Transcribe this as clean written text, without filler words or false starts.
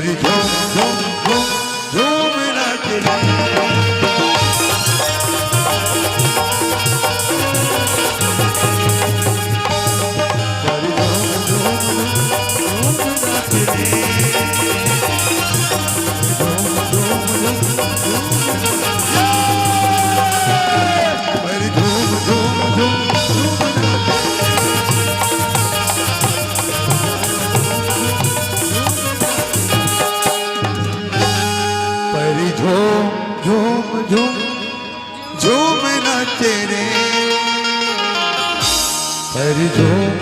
परी झूम झूम झूम झूम नाच रे परी झूम झूम झूम नाच रे झूम झूम झूम परी झूम झूम झूम झूम नाच परी झूम झूम झूम झूम नाचे रे परी झूम